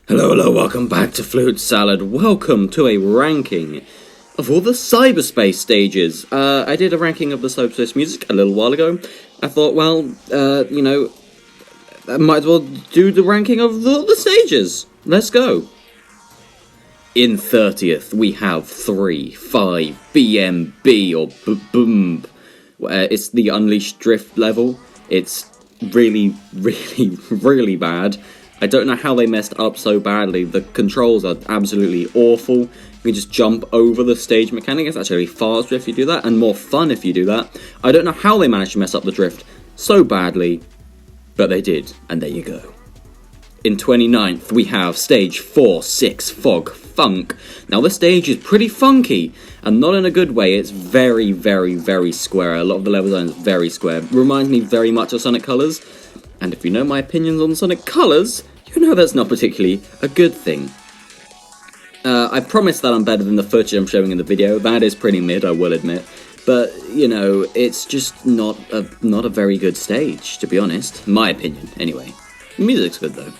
Hello, welcome back to Flute Salad. Welcome to a ranking of all the Cyberspace stages. I did a ranking of the Cyberspace music a little while ago. I thought, well, I might as well do the ranking of the stages. Let's go. In 30th, we have 3-5 BMB, or boom. It's the Unleashed Drift level. It's really bad. I don't know how they messed up so badly. The controls are absolutely awful. You can just jump over the stage mechanic. It's actually faster if you do that, and more fun if you do that. I don't know how they managed to mess up the drift so badly, but they did, and there you go. In 29th, we have stage 4-6 Fog Funk. Now, this stage is pretty funky, and not in a good way. It's very square. A lot of the level design is very square. Reminds me very much of Sonic Colors. And if you know my opinions on Sonic Colors, you know that's not particularly a good thing. I promise that I'm better than the footage I'm showing in the video. That is pretty mid, I will admit. But, you know, it's just not a very good stage, to be honest. In my opinion, anyway. The music's good, though.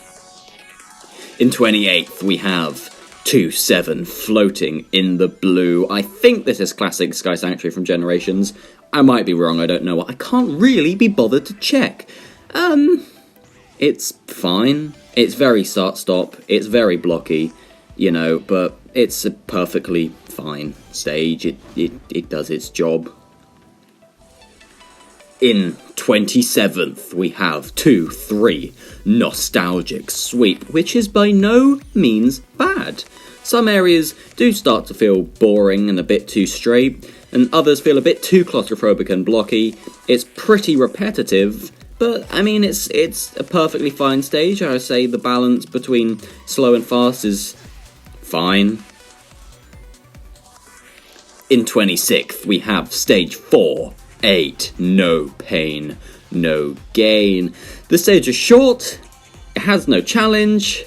In 28th, we have 2-7 Floating in the Blue. I think this is classic Sky Sanctuary from Generations. I might be wrong, I don't know. I can't really be bothered to check. It's fine. It's very start-stop. It's very blocky, you know, but it's a perfectly fine stage. It does its job. In 27th, we have 2-3 Nostalgic Sweep, which is by no means bad. Some areas do start to feel boring and a bit too straight, and others feel a bit too claustrophobic and blocky. It's pretty repetitive, but, I mean, it's a perfectly fine stage. I would say the balance between slow and fast is fine. In 26th, we have stage 4-8, No Pain, No Gain. The stage is short, it has no challenge.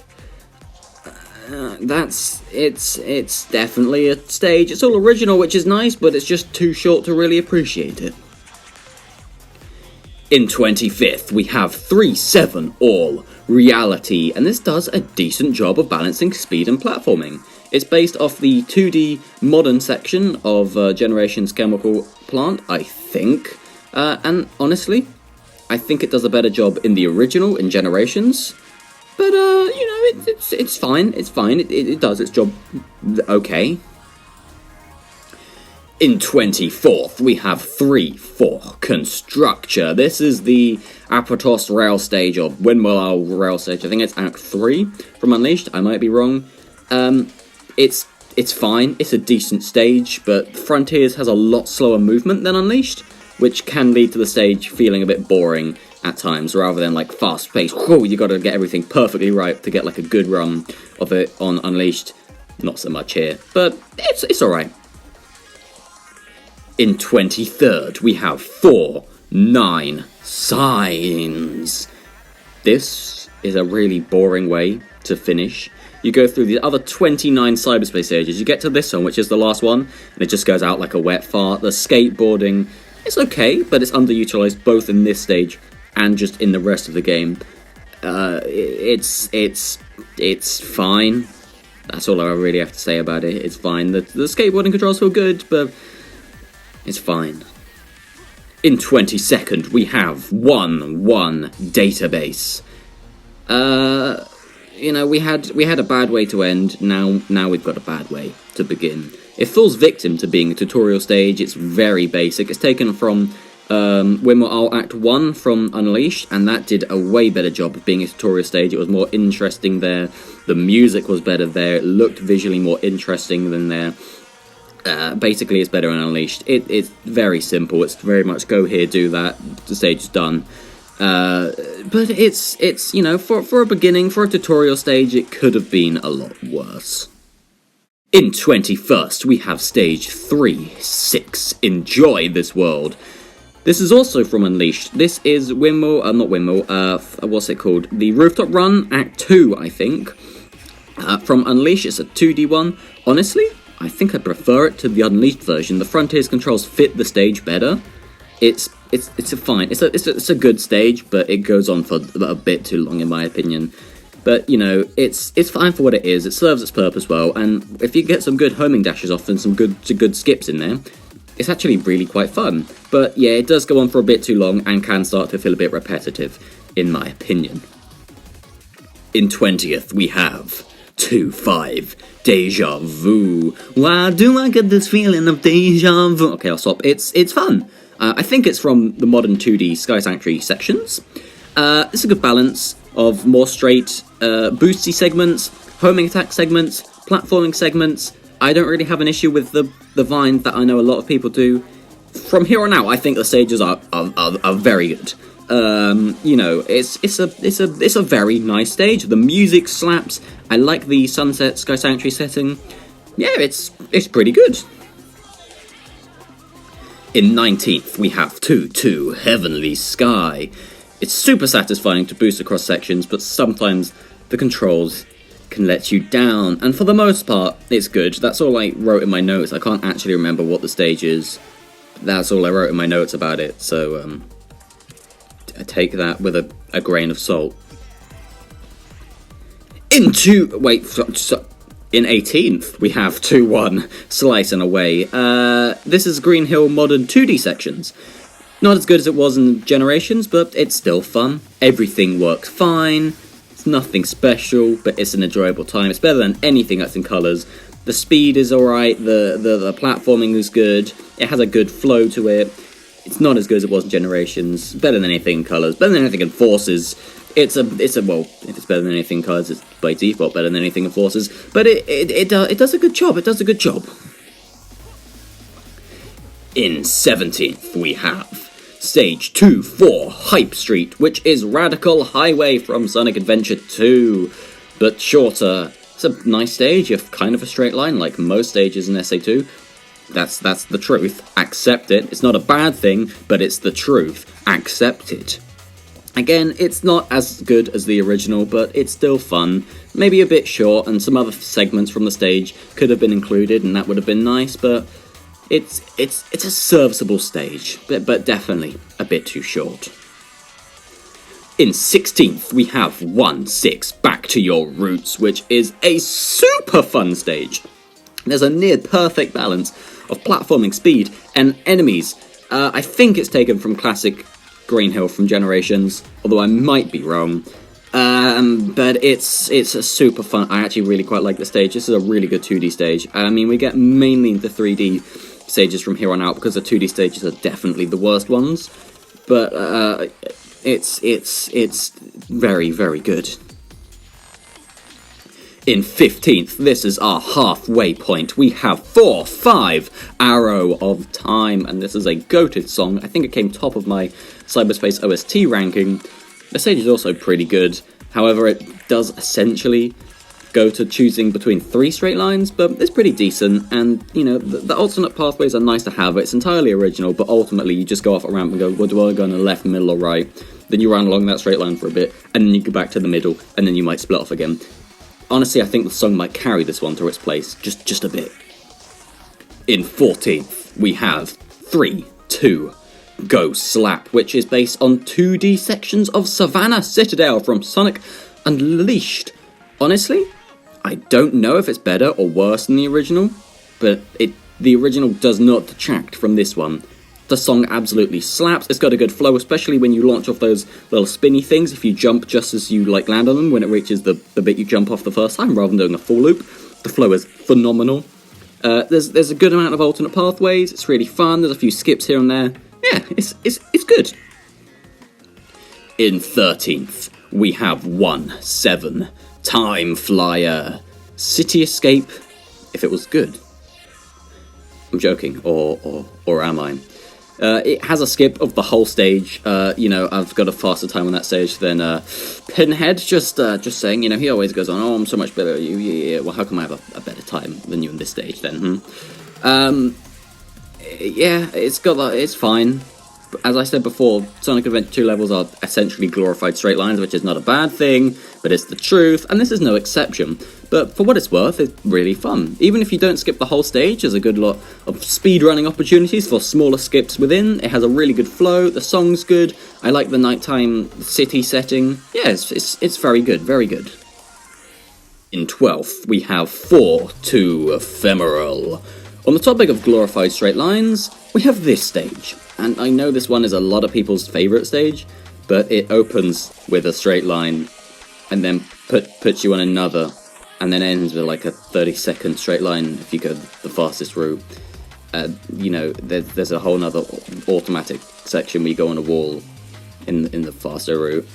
It's definitely a stage. It's all original, which is nice, but it's just too short to really appreciate it. In 25th, we have 3-7 All Reality, and this does a decent job of balancing speed and platforming. It's based off the 2D modern section of Generations Chemical Plant, I think. And honestly, I think it does a better job in the original, in Generations. But, you know, it's fine. It's fine. It does its job okay. In 24th, we have 3-4 Constructure. This is the Apratos rail stage, or Windmill rail stage. I think it's Act 3 from Unleashed. I might be wrong. It's fine. It's a decent stage, but Frontiers has a lot slower movement than Unleashed, which can lead to the stage feeling a bit boring at times, rather than like fast-paced. Whoa, you gotta get everything perfectly right to get like a good run of it on Unleashed. Not so much here, but it's alright. In 23rd, we have 4-9 Signs. This is a really boring way to finish. You go through the other 29 Cyberspace stages, you get to this one, which is the last one, and it just goes out like a wet fart. The skateboarding is okay, but it's underutilized both in this stage and just in the rest of the game. It's fine. That's all I really have to say about it. It's fine. The skateboarding controls feel good, but it's fine. In 22nd, we have 1-1 Database. You know, we had a bad way to end. Now we've got a bad way to begin. It falls victim to being a tutorial stage. It's very basic. It's taken from Windmill Act 1 from Unleashed, and that did a way better job of being a tutorial stage. It was more interesting there. The music was better there. It looked visually more interesting than there. Basically, it's better in Unleashed. It's very simple. It's very much go here, do that. The stage is done. But it's you know, for a beginning, for a tutorial stage, it could have been a lot worse. In 21st, we have stage 3-6 Enjoy This World. This is also from Unleashed. This is what's it called? The Rooftop Run, Act 2, I think. From Unleashed, it's a 2D one. Honestly, I think I prefer it to the Unleashed version. The Frontiers controls fit the stage better. It's a fine. It's a good stage, but it goes on for a bit too long in my opinion. But, you know, it's fine for what it is. It serves its purpose well, and if you get some good homing dashes off and some good skips in there, it's actually really quite fun. But yeah, it does go on for a bit too long and can start to feel a bit repetitive, in my opinion. In 20th, we have 2-5, Deja Vu. Why do I get this feeling of deja vu? Okay, I'll stop. It's fun. I think it's from the modern 2D Sky Sanctuary sections. It's a good balance of more straight boosty segments, homing attack segments, platforming segments. I don't really have an issue with the vine that I know a lot of people do. From here on out, I think the stages are very good. You know, it's a very nice stage. The music slaps. I like the Sunset Sky Sanctuary setting. Yeah, it's pretty good. In 19th, we have 2-2, Heavenly Sky. It's super satisfying to boost across sections, but sometimes the controls can let you down. And for the most part, it's good. That's all I wrote in my notes. I can't actually remember what the stage is. That's all I wrote in my notes about it, so I take that with a grain of salt. In 18th, we have 2-1, Slice and Away. This is Green Hill modern 2D sections. Not as good as it was in Generations, but it's still fun. Everything works fine. It's nothing special, but it's an enjoyable time. It's better than anything that's in Colours. The speed is alright, the platforming is good, it has a good flow to it. It's not as good as it was in Generations. Better than anything in Colours. Better than anything in Forces. It's a well, if it's better than anything in Colours, it's by default better than anything in Forces. But it does a good job. It does a good job. In 17th, we have Stage 2-4, Hype Street, which is Radical Highway from Sonic Adventure 2, but shorter. It's a nice stage, if kind of a straight line, like most stages in SA2. That's the truth. Accept it. It's not a bad thing, but it's the truth. Accept it. Again, it's not as good as the original, but it's still fun. Maybe a bit short, and some other segments from the stage could have been included, and that would have been nice, but it's a serviceable stage, but definitely a bit too short. In 16th, we have 1-6, Back to Your Roots, which is a super fun stage. There's a near perfect balance of platforming, speed, and enemies. I think it's taken from classic Green Hill from Generations, although I might be wrong. But it's a super fun. I actually really quite like the stage. This is a really good 2D stage. I mean, we get mainly into 3D stages from here on out because the 2D stages are definitely the worst ones. But it's very, very good. In 15th, this is our halfway point. We have 4-5, Arrow of Time, and this is a goated song. I think it came top of my Cyberspace OST ranking. The stage is also pretty good. However, it does essentially go to choosing between 3 straight lines, but it's pretty decent. And, you know, the alternate pathways are nice to have. It's entirely original, but ultimately you just go off a ramp and go, well, do I go on the left, middle, or right? Then you run along that straight line for a bit, and then you go back to the middle, and then you might split off again. Honestly, I think the song might carry this one to its place, just a bit. In 14th, we have 3-2, Go Slap, which is based on 2D sections of Savannah Citadel from Sonic Unleashed. Honestly, I don't know if it's better or worse than the original, but the original does not detract from this one. The song absolutely slaps. It's got a good flow, especially when you launch off those little spinny things. If you jump just as you land on them, when it reaches the bit you jump off the first time, rather than doing a full loop, the flow is phenomenal. There's a good amount of alternate pathways. It's really fun. There's a few skips here and there. Yeah, it's good. In 13th, we have 1-7, Time Flyer, City Escape. If it was good, I'm joking, or am I? It has a skip of the whole stage. You know, I've got a faster time on that stage than Pinhead. Just saying, you know, he always goes on, oh, I'm so much better at you. Yeah. Well, how come I have a better time than you on this stage then? Yeah, it's fine. As I said before, Sonic Adventure 2 levels are essentially glorified straight lines, which is not a bad thing, but it's the truth, and this is no exception. But for what it's worth, it's really fun. Even if you don't skip the whole stage, there's a good lot of speedrunning opportunities for smaller skips within. It has a really good flow, the song's good, I like the nighttime city setting. Yeah, it's very good, very good. In 12th, we have 4 to Ephemeral. On the topic of glorified straight lines, we have this stage. And I know this one is a lot of people's favourite stage, but it opens with a straight line and then puts you on another, and then ends with like a 30-second straight line if you go the fastest route. You know, there's a whole nother automatic section where you go on a wall in the faster route.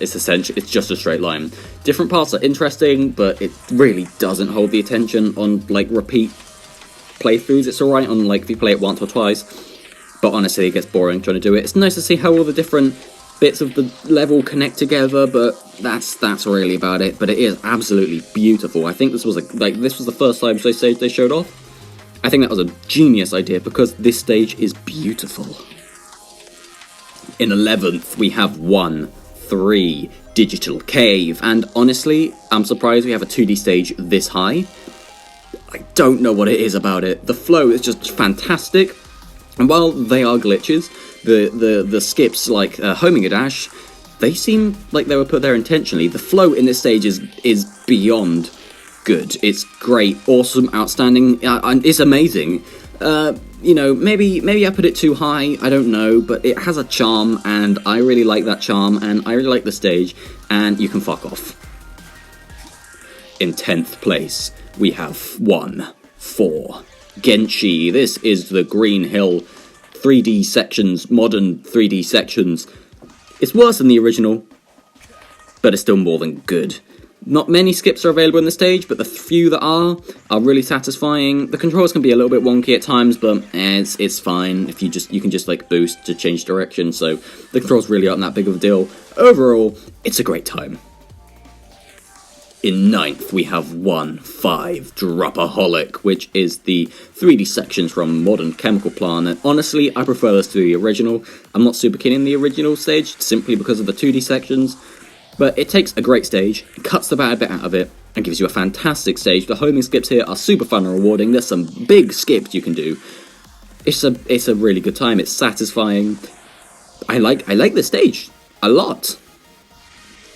It's essentially, it's just a straight line. Different parts are interesting, but it really doesn't hold the attention on like repeat playthroughs. It's alright on like if you play it once or twice, but honestly it gets boring trying to do it. It's nice to see how all the different bits of the level connect together, but that's really about it. But it is absolutely beautiful. I think this was this was the first Cyberspace stage they showed off. I think that was a genius idea because this stage is beautiful. In 11th, we have 1-3 Digital Cave, and honestly, I'm surprised we have a 2D stage this high. I don't know what it is about it. The flow is just fantastic, and while they are glitches, the skips like homing a dash, they seem like they were put there intentionally. The flow in this stage is beyond good. It's great, awesome, outstanding, and it's amazing. You know, maybe I put it too high, I don't know, but it has a charm, and I really like that charm, and I really like the stage, and you can fuck off. In 10th place, we have 1-4 Genshi. This is the Green Hill 3D sections, modern 3D sections. It's worse than the original, but it's still more than good. Not many skips are available in the stage, but the few that are really satisfying. The controls can be a little bit wonky at times, but it's fine. If you can just like boost to change direction, so the controls really aren't that big of a deal. Overall, it's a great time. In 9th, we have 1-5 Dropaholic, which is the 3D sections from Modern Chemical Plant, and honestly, I prefer this to the original. I'm not super keen in the original stage, simply because of the 2D sections, but it takes a great stage, cuts the bad bit out of it, and gives you a fantastic stage. The homing skips here are super fun and rewarding. There's some big skips you can do. It's a really good time. It's satisfying. I like this stage a lot.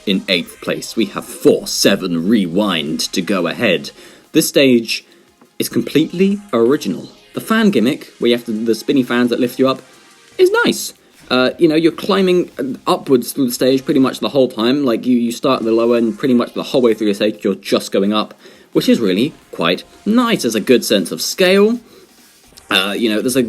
In 8th place, we have 4-7 Rewind to go ahead. This stage is completely original. The fan gimmick, where you have the spinny fans that lift you up, is nice. You know, you're climbing upwards through the stage pretty much the whole time. Like, you start at the lower end, pretty much the whole way through the stage, you're just going up, which is really quite nice. There's a good sense of scale. You know, there's a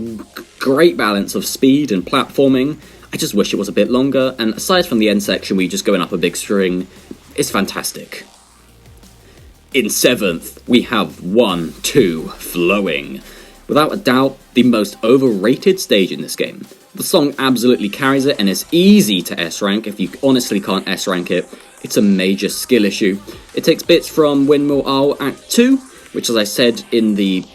great balance of speed and platforming. I just wish it was a bit longer, and aside from the end section where you're just going up a big string, it's fantastic. In 7th, we have 1-2 Flowing. Without a doubt, the most overrated stage in this game. The song absolutely carries it, and it's easy to S-rank. If you honestly can't S-rank it, it's a major skill issue. It takes bits from Windmill Isle Act 2, which, as I said in the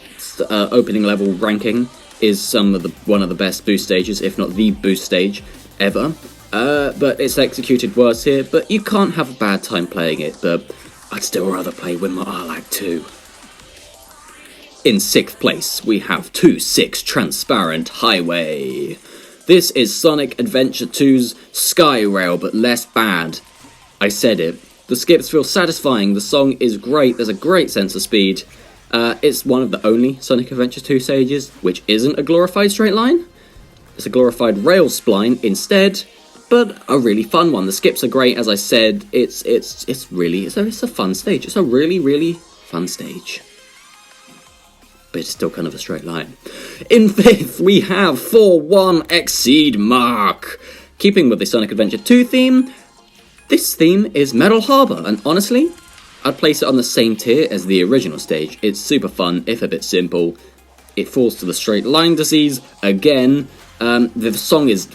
opening level ranking, is one of the best boost stages, if not the boost stage ever. But it's executed worse here, but you can't have a bad time playing it, but I'd still rather play Windmill Isle Act 2. In 6th place, we have 2-6 Transparent Highway. This is Sonic Adventure 2's Sky Rail, but less bad. I said it. The skips feel satisfying, the song is great, there's a great sense of speed. It's one of the only Sonic Adventure 2 stages which isn't a glorified straight line. It's a glorified rail spline instead, but a really fun one. The skips are great, as I said. It's a fun stage. It's a really fun stage. But it's still kind of a straight line. In 5th, we have 4-1 Exceed Mark. Keeping with the Sonic Adventure 2 theme, this theme is Metal Harbor, and honestly, I'd place it on the same tier as the original stage. It's super fun, if a bit simple. It falls to the straight line disease again. The song is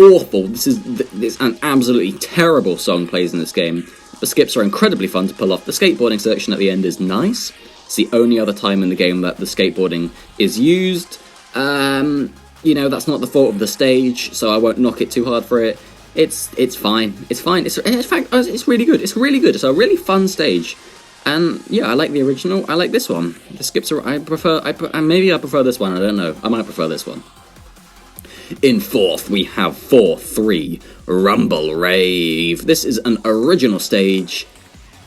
awful. This is an absolutely terrible song plays in this game. The skips are incredibly fun to pull off. The skateboarding section at the end is nice. It's the only other time in the game that the skateboarding is used. You know, that's not the fault of the stage, so I won't knock it too hard for it. It's fine. It's fine. In fact, it's really good. It's really good. It's a really fun stage. And yeah, I like the original. I like this one. The skips are. Maybe I prefer this one. I don't know. I might prefer this one. In 4th, we have 4-3 Rumble Rave. This is an original stage.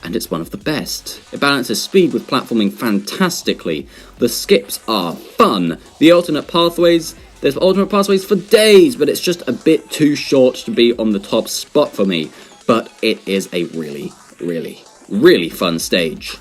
and it's one of the best. It balances speed with platforming fantastically. The skips are fun. The alternate pathways, there's alternate pathways for days, but it's just a bit too short to be on the top spot for me. But it is a really, really, really fun stage.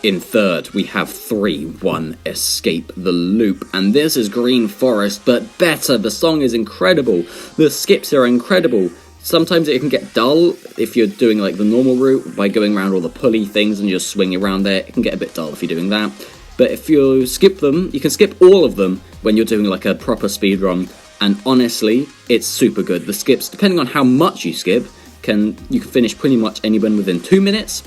In third, we have 3-1 Escape the Loop, and this is Green Forest, but better. The song is incredible. The skips are incredible. Sometimes it can get dull if you're doing like the normal route by going around all the pulley things and just swinging around there. It can get a bit dull if you're doing that. But if you skip them, you can skip all of them when you're doing like a proper speedrun. And honestly, it's super good. The skips, depending on how much you skip, you can finish pretty much anyone within 2 minutes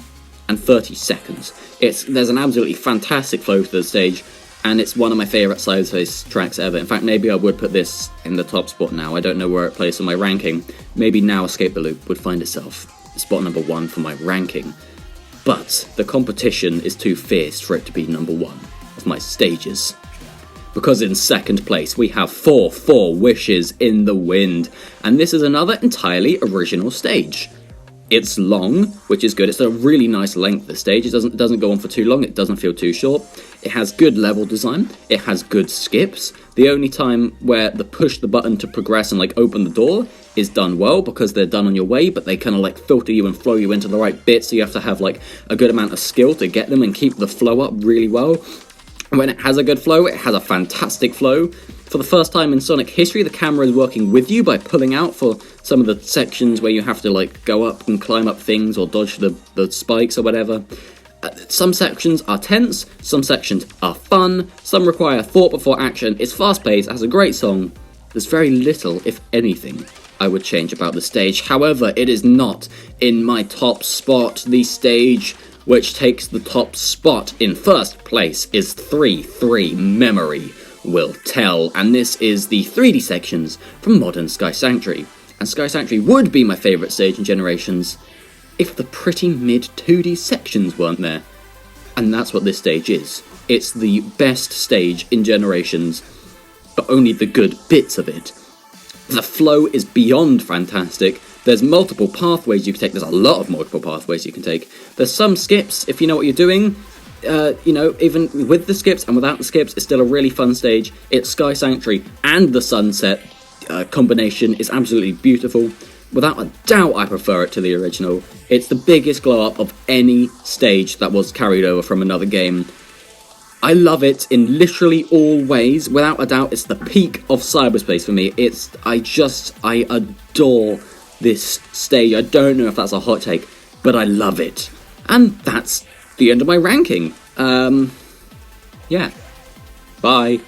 and 30 seconds. There's an absolutely fantastic flow to the stage, and it's one of my favourite Cyberspace tracks ever. In fact, maybe I would put this in the top spot now. I don't know where it plays on my ranking. Maybe now Escape the Loop would find itself spot number 1 for my ranking. But the competition is too fierce for it to be number 1 of my stages. Because in second place we have 4 Wishes in the Wind, and this is another entirely original stage. It's long, which is good. It's a really nice length, the stage. It doesn't go on for too long. It doesn't feel too short. It has good level design. It has good skips. The only time where the push the button to progress and like open the door is done well, because they're done on your way, but they kind of like filter you and flow you into the right bit, so you have to have like a good amount of skill to get them and keep the flow up really well. When it has a good flow, it has a fantastic flow. For the first time in Sonic history, the camera is working with you by pulling out for some of the sections where you have to like go up and climb up things or dodge the spikes or whatever. Some sections are tense, some sections are fun, some require thought before action. It's fast-paced, it has a great song. There's very little, if anything, I would change about the stage. However, it is not in my top spot. The stage which takes the top spot in first place is 3-3 Memory Will Tell, and this is the 3D sections from modern Sky Sanctuary. And Sky Sanctuary would be my favourite stage in Generations if the pretty mid 2D sections weren't there. And that's what this stage is. It's the best stage in Generations, but only the good bits of it. The flow is beyond fantastic. There's multiple pathways you can take. There's a lot of multiple pathways you can take. There's some skips if you know what you're doing. Even with the skips and without the skips, it's still a really fun stage. It's Sky Sanctuary and the Sunset combination is absolutely beautiful. Without a doubt, I prefer it to the original. It's the biggest glow-up of any stage that was carried over from another game. I love it in literally all ways. Without a doubt, it's the peak of Cyberspace for me. I adore this stage. I don't know if that's a hot take, but I love it. And that's the end of my ranking. Yeah. Bye.